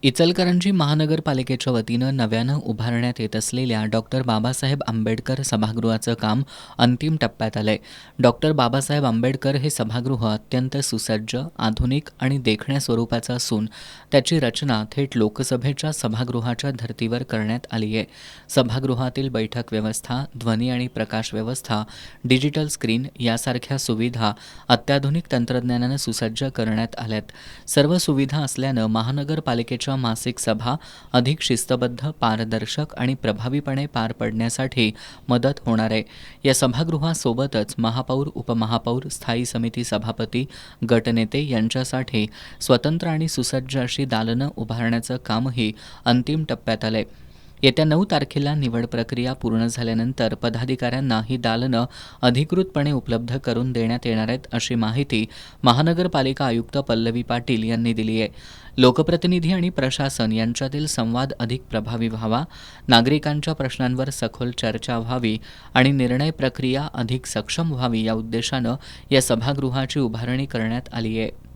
इचलकरंजी महानगरपालिकेच्या वतीनं नव्यानं उभारण्यात येत असलेल्या डॉक्टर बाबासाहेब आंबेडकर सभागृहाचं काम अंतिम टप्प्यात आलंय. डॉक्टर बाबासाहेब आंबेडकर हे सभागृह अत्यंत सुसज्ज, आधुनिक आणि देखण्या स्वरूपाचं असून त्याची रचना थेट लोकसभेच्या सभागृहाच्या धर्तीवर करण्यात आली आहे. सभागृहातील बैठक व्यवस्था, ध्वनी आणि प्रकाश व्यवस्था, डिजिटल स्क्रीन यासारख्या सुविधा अत्याधुनिक तंत्रज्ञानानं सुसज्ज करण्यात आल्यात. सर्व सुविधा असल्यानं महानगरपालिकेच्या मासिक सभा अधिक शिस्तबद्ध, पारदर्शक आणि प्रभावीपणे पार पडण्यासाठी मदत होणार आहे. या सभागृहासोबतच महापौर, उपमहापौर, स्थायी समिती सभापती, गटनेते यांच्यासाठी स्वतंत्र आणि सुसज्ज अशी दालनं उभारण्याचं कामही अंतिम टप्प्यात आलंय. येत्या 9 तारखेला निवड प्रक्रिया पूर्ण झाल्यानंतर पदाधिकाऱ्यांना ही दालनं अधिकृतपणे उपलब्ध करून देण्यात येणार आहेत, अशी माहिती महानगरपालिका आयुक्त पल्लवी पाटील यांनी दिली आहे. लोकप्रतिनिधी आणि प्रशासन यांच्यातील संवाद अधिक प्रभावी व्हावा, नागरिकांच्या प्रश्नांवर सखोल चर्चा व्हावी आणि निर्णय प्रक्रिया अधिक सक्षम व्हावी या उद्देशानं या सभागृहाची उभारणी करण्यात आली आहे.